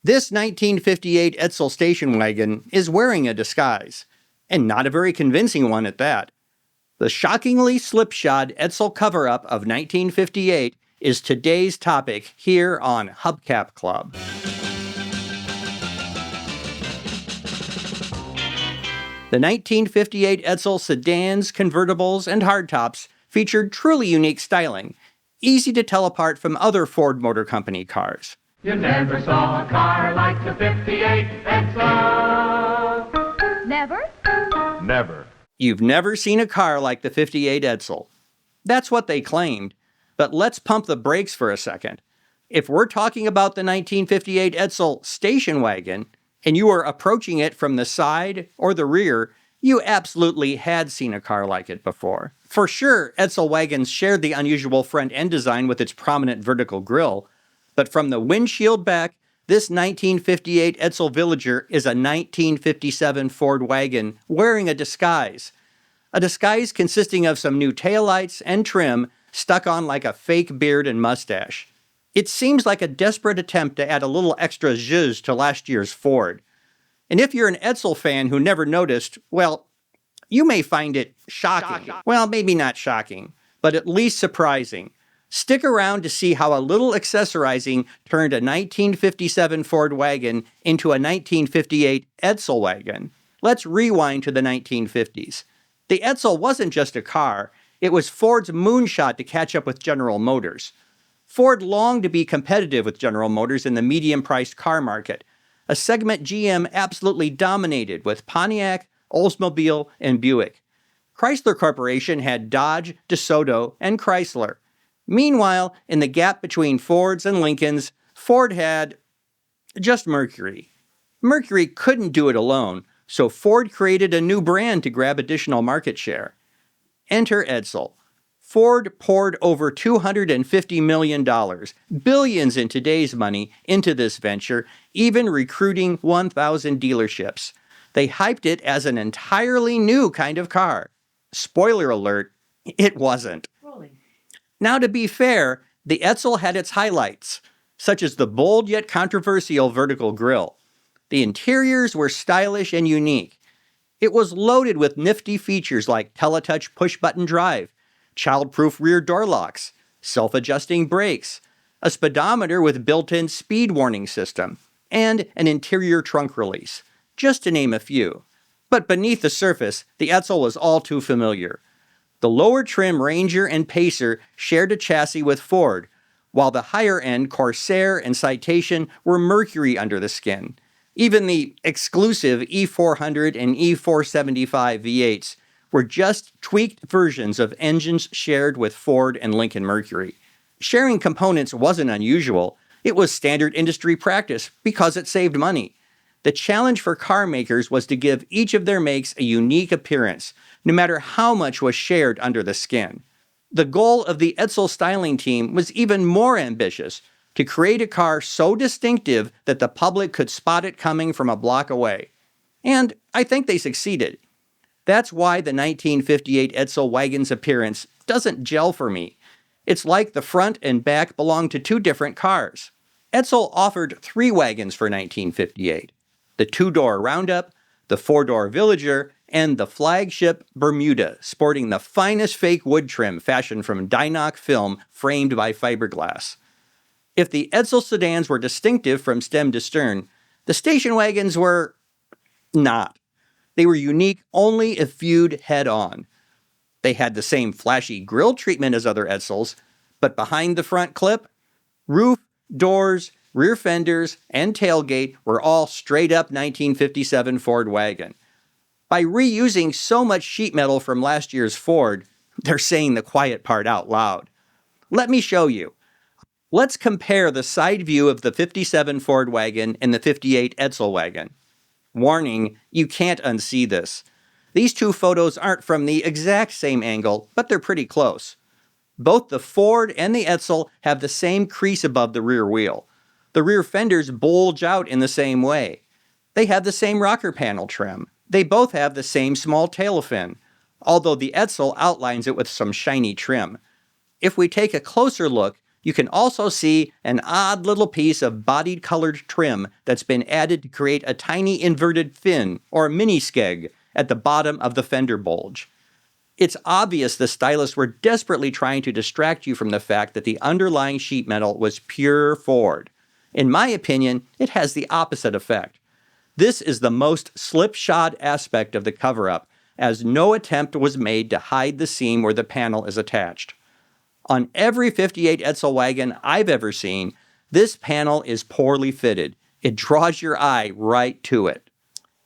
This 1958 Edsel station wagon is wearing a disguise, and not a very convincing one at that. The shockingly slipshod Edsel cover-up of 1958 is today's topic here on Hubcap Club. The 1958 Edsel sedans, convertibles, and hardtops featured truly unique styling, easy to tell apart from other Ford Motor Company cars. You never saw a car like the 58 Edsel. Never? Never. You've never seen a car like the 58 Edsel. That's what they claimed. But let's pump the brakes for a second. If we're talking about the 1958 Edsel station wagon, and you were approaching it from the side or the rear, you absolutely had seen a car like it before. For sure, Edsel wagons shared the unusual front end design with its prominent vertical grille, but from the windshield back, this 1958 Edsel Villager is a 1957 Ford wagon wearing a disguise. A disguise consisting of some new taillights and trim stuck on like a fake beard and mustache. It seems like a desperate attempt to add a little extra zhuzh to last year's Ford. And if you're an Edsel fan who never noticed, well, you may find it shocking. Well, maybe not shocking, but at least surprising. Stick around to see how a little accessorizing turned a 1957 Ford wagon into a 1958 Edsel wagon. Let's rewind to the 1950s. The Edsel wasn't just a car, it was Ford's moonshot to catch up with General Motors. Ford longed to be competitive with General Motors in the medium-priced car market, a segment GM absolutely dominated with Pontiac, Oldsmobile, and Buick. Chrysler Corporation had Dodge, DeSoto, and Chrysler. Meanwhile, in the gap between Fords and Lincolns, Ford had just Mercury. Mercury couldn't do it alone, so Ford created a new brand to grab additional market share. Enter Edsel. Ford poured over $250 million, billions in today's money, into this venture, even recruiting 1,000 dealerships. They hyped it as an entirely new kind of car. Spoiler alert, it wasn't. Now, to be fair, the Edsel had its highlights, such as the bold yet controversial vertical grille. The interiors were stylish and unique. It was loaded with nifty features like teletouch push-button drive, child-proof rear door locks, self-adjusting brakes, a speedometer with built-in speed warning system, and an interior trunk release, just to name a few. But beneath the surface, the Edsel was all too familiar. The lower trim Ranger and Pacer shared a chassis with Ford, while the higher-end Corsair and Citation were Mercury under the skin. Even the exclusive E400 and E475 V8s were just tweaked versions of engines shared with Ford and Lincoln Mercury. Sharing components wasn't unusual. It was standard industry practice because it saved money. The challenge for car makers was to give each of their makes a unique appearance, no matter how much was shared under the skin. The goal of the Edsel styling team was even more ambitious, to create a car so distinctive that the public could spot it coming from a block away. And I think they succeeded. That's why the 1958 Edsel wagon's appearance doesn't gel for me. It's like the front and back belong to two different cars. Edsel offered 3 wagons for 1958. The 2-door Roundup, the 4-door Villager, and the flagship Bermuda, sporting the finest fake wood trim fashioned from Dynoc film framed by fiberglass. If the Edsel sedans were distinctive from stem to stern, the station wagons were not. They were unique only if viewed head-on. They had the same flashy grille treatment as other Edsels, but behind the front clip, roof, doors, rear fenders, and tailgate were all straight-up 1957 Ford wagon. By reusing so much sheet metal from last year's Ford, they're saying the quiet part out loud. Let me show you. Let's compare the side view of the 57 Ford wagon and the 58 Edsel wagon. Warning, you can't unsee this. These two photos aren't from the exact same angle, but they're pretty close. Both the Ford and the Edsel have the same crease above the rear wheel. The rear fenders bulge out in the same way. They have the same rocker panel trim. They both have the same small tail fin, although the Edsel outlines it with some shiny trim. If we take a closer look, You can also see an odd little piece of bodied-colored trim that's been added to create a tiny inverted fin, or mini skeg, at the bottom of the fender bulge. It's obvious the stylists were desperately trying to distract you from the fact that the underlying sheet metal was pure Ford. In my opinion, it has the opposite effect. This is the most slipshod aspect of the cover-up, as no attempt was made to hide the seam where the panel is attached. On every 58 Edsel wagon I've ever seen, this panel is poorly fitted. It draws your eye right to it.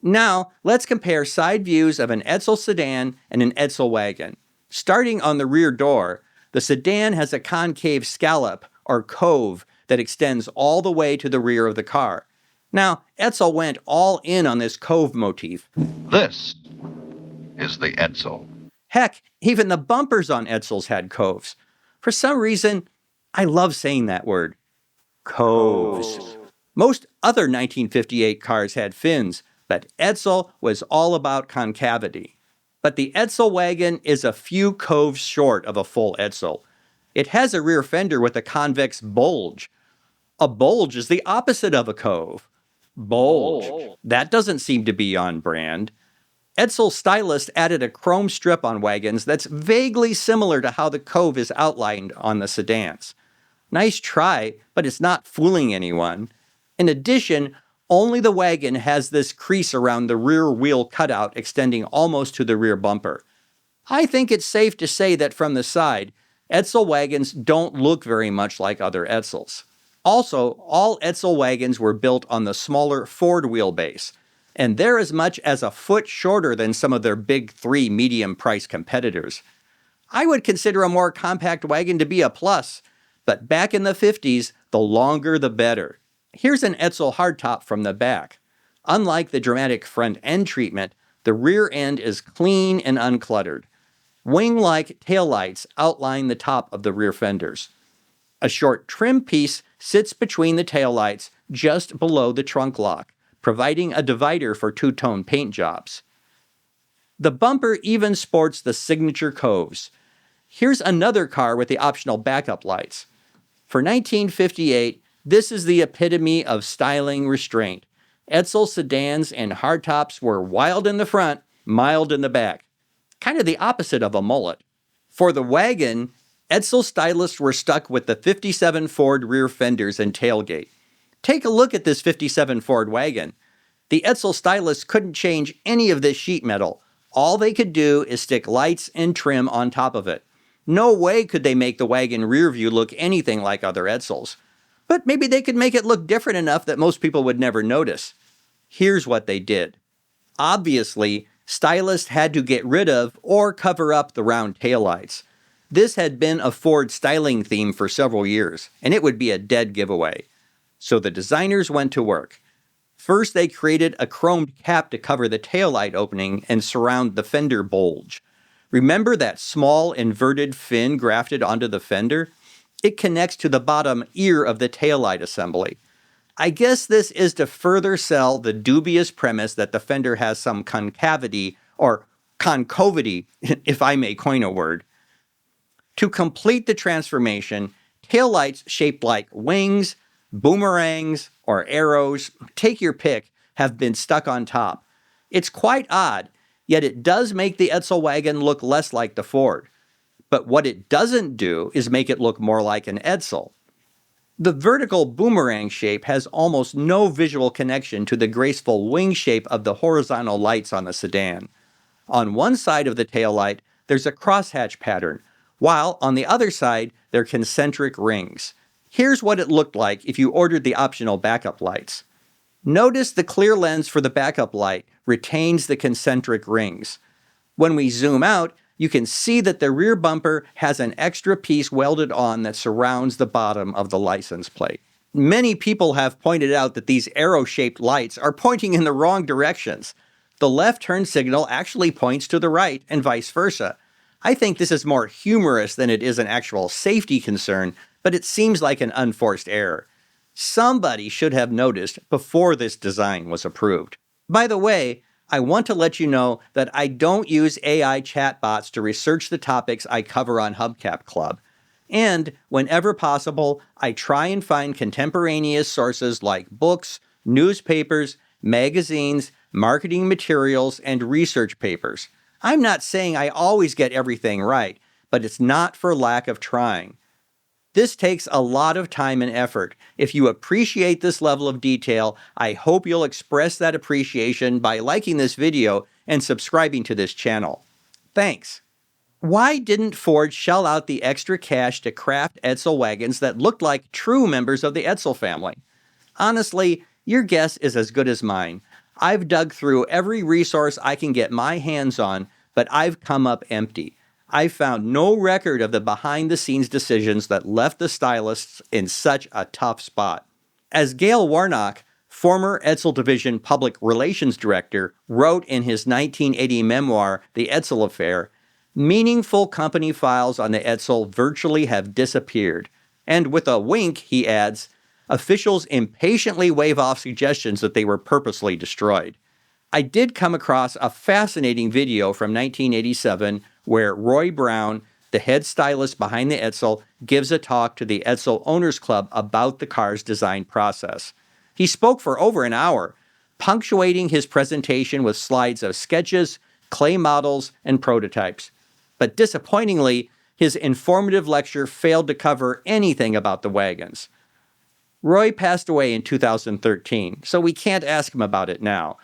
Now, let's compare side views of an Edsel sedan and an Edsel wagon. Starting on the rear door, the sedan has a concave scallop, or cove, that extends all the way to the rear of the car. Now, Edsel went all in on this cove motif. This is the Edsel. Heck, even the bumpers on Edsels had coves. For some reason, I love saying that word. Coves. Most other 1958 cars had fins, but Edsel was all about concavity. But the Edsel wagon is a few coves short of a full Edsel. It has a rear fender with a convex bulge. A bulge is the opposite of a cove. Bulge. That doesn't seem to be on brand. Edsel stylist added a chrome strip on wagons that's vaguely similar to how the cove is outlined on the sedans. Nice try, but it's not fooling anyone. In addition, only the wagon has this crease around the rear wheel cutout extending almost to the rear bumper. I think it's safe to say that from the side, Edsel wagons don't look very much like other Edsels. Also, all Edsel wagons were built on the smaller Ford wheelbase, and they're as much as a foot shorter than some of their big three medium-price competitors. I would consider a more compact wagon to be a plus, but back in the 50s, the longer the better. Here's an Edsel hardtop from the back. Unlike the dramatic front end treatment, the rear end is clean and uncluttered. Wing-like taillights outline the top of the rear fenders. A short trim piece sits between the taillights just below the trunk lock, providing a divider for two-tone paint jobs. The bumper even sports the signature coves. Here's another car with the optional backup lights. For 1958, this is the epitome of styling restraint. Edsel sedans and hardtops were wild in the front, mild in the back. Kind of the opposite of a mullet. For the wagon, Edsel stylists were stuck with the 57 Ford rear fenders and tailgate. Take a look at this 57 Ford wagon. The Edsel stylists couldn't change any of this sheet metal. All they could do is stick lights and trim on top of it. No way could they make the wagon rear view look anything like other Edsels. But maybe they could make it look different enough that most people would never notice. Here's what they did. Obviously, stylists had to get rid of or cover up the round taillights. This had been a Ford styling theme for several years, and it would be a dead giveaway. So the designers went to work. First, they created a chromed cap to cover the taillight opening and surround the fender bulge. Remember that small inverted fin grafted onto the fender? It connects to the bottom ear of the taillight assembly. I guess this is to further sell the dubious premise that the fender has some concavity, or concavity, if I may coin a word. To complete the transformation, taillights shaped like wings, boomerangs, or arrows, take your pick, have been stuck on top. It's quite odd, yet it does make the Edsel wagon look less like the Ford. But what it doesn't do is make it look more like an Edsel. The vertical boomerang shape has almost no visual connection to the graceful wing shape of the horizontal lights on the sedan. On one side of the taillight, there's a crosshatch pattern, while on the other side, they're concentric rings. Here's what it looked like if you ordered the optional backup lights. Notice the clear lens for the backup light retains the concentric rings. When we zoom out, you can see that the rear bumper has an extra piece welded on that surrounds the bottom of the license plate. Many people have pointed out that these arrow-shaped lights are pointing in the wrong directions. The left turn signal actually points to the right and vice versa. I think this is more humorous than it is an actual safety concern, but it seems like an unforced error. Somebody should have noticed before this design was approved. By the way, I want to let you know that I don't use AI chatbots to research the topics I cover on Hubcap Club. And whenever possible, I try and find contemporaneous sources like books, newspapers, magazines, marketing materials, and research papers. I'm not saying I always get everything right, but it's not for lack of trying. This takes a lot of time and effort. If you appreciate this level of detail, I hope you'll express that appreciation by liking this video and subscribing to this channel. Thanks. Why didn't Ford shell out the extra cash to craft Edsel wagons that looked like true members of the Edsel family? Honestly, your guess is as good as mine. I've dug through every resource I can get my hands on, but I've come up empty. I've found no record of the behind-the-scenes decisions that left the stylists in such a tough spot. As Gayle Warnock, former Edsel Division Public Relations Director, wrote in his 1980 memoir, The Edsel Affair, meaningful company files on the Edsel virtually have disappeared. And with a wink, he adds, officials impatiently wave off suggestions that they were purposely destroyed. I did come across a fascinating video from 1987 where Roy Brown, the head stylist behind the Edsel, gives a talk to the Edsel Owners Club about the car's design process. He spoke for over an hour, punctuating his presentation with slides of sketches, clay models, and prototypes. But disappointingly, his informative lecture failed to cover anything about the wagons. Roy passed away in 2013, so we can't ask him about it now.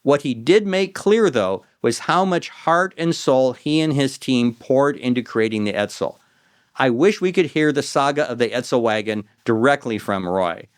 What he did make clear, though, was how much heart and soul he and his team poured into creating the Edsel. I wish we could hear the saga of the Edsel wagon directly from Roy.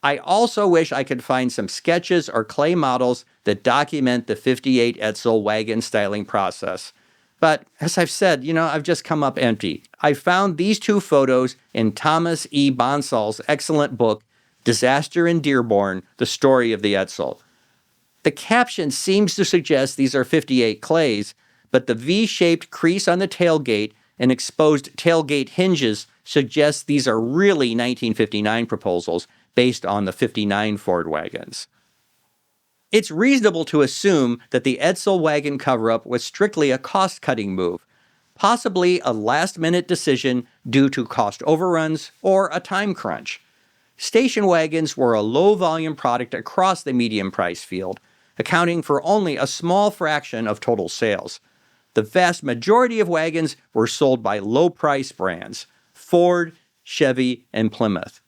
I also wish I could find some sketches or clay models that document the 58 Edsel wagon styling process. But as I've said, I've just come up empty. I found these two photos in Thomas E. Bonsal's excellent book, Disaster in Dearborn, The Story of the Edsel. The caption seems to suggest these are 58 clays, but the V-shaped crease on the tailgate and exposed tailgate hinges suggest these are really 1959 proposals based on the 59 Ford wagons. It's reasonable to assume that the Edsel wagon cover-up was strictly a cost-cutting move, possibly a last-minute decision due to cost overruns or a time crunch. Station wagons were a low-volume product across the medium price field, accounting for only a small fraction of total sales. The vast majority of wagons were sold by low-price brands, Ford, Chevy, and Plymouth.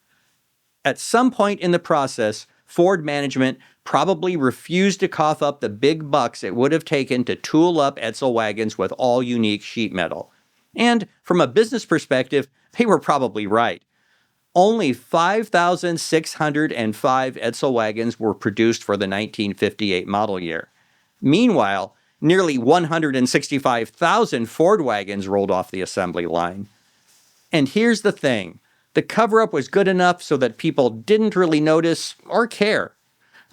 At some point in the process, Ford management probably refused to cough up the big bucks it would have taken to tool up Edsel wagons with all unique sheet metal. And from a business perspective, they were probably right. Only 5,605 Edsel wagons were produced for the 1958 model year. Meanwhile, nearly 165,000 Ford wagons rolled off the assembly line. And here's the thing. The cover-up was good enough so that people didn't really notice or care.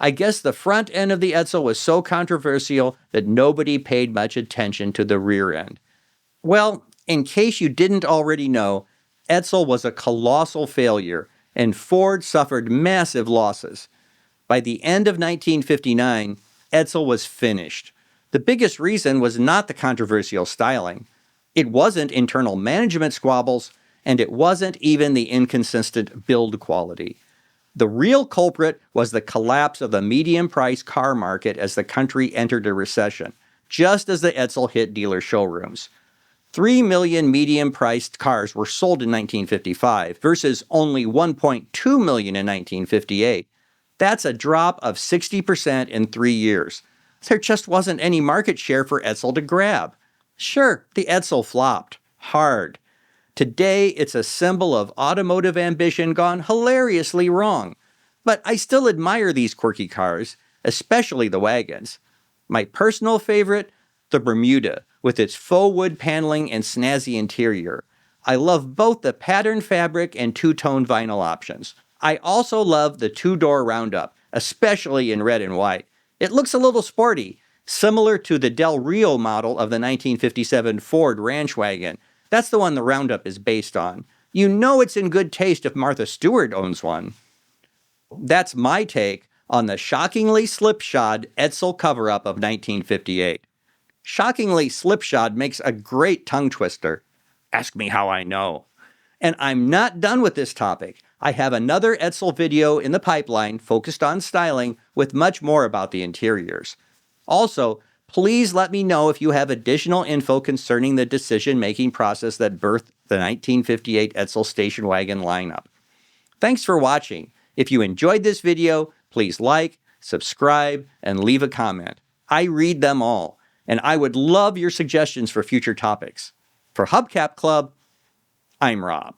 I guess the front end of the Edsel was so controversial that nobody paid much attention to the rear end. Well, in case you didn't already know, Edsel was a colossal failure, and Ford suffered massive losses. By the end of 1959, Edsel was finished. The biggest reason was not the controversial styling. It wasn't internal management squabbles, and it wasn't even the inconsistent build quality. The real culprit was the collapse of the medium-price car market as the country entered a recession, just as the Edsel hit dealer showrooms. 3 million medium-priced cars were sold in 1955 versus only 1.2 million in 1958. That's a drop of 60% in 3 years. There just wasn't any market share for Edsel to grab. Sure, the Edsel flopped. Hard. Today, it's a symbol of automotive ambition gone hilariously wrong. But I still admire these quirky cars, especially the wagons. My personal favorite? The Bermuda, with its faux wood paneling and snazzy interior. I love both the pattern fabric and two-tone vinyl options. I also love the two-door roundup, especially in red and white. It looks a little sporty, similar to the Del Rio model of the 1957 Ford Ranch wagon. That's the one the roundup is based on. You know it's in good taste if Martha Stewart owns one. That's my take on the shockingly slipshod Edsel cover-up of 1958. Shockingly slipshod makes a great tongue twister. Ask me how I know. And I'm not done with this topic. I have another Edsel video in the pipeline focused on styling with much more about the interiors. Also, please let me know if you have additional info concerning the decision-making process that birthed the 1958 Edsel station wagon lineup. Thanks for watching. If you enjoyed this video, please like, subscribe, and leave a comment. I read them all, and I would love your suggestions for future topics. For Hubcap Club, I'm Rob.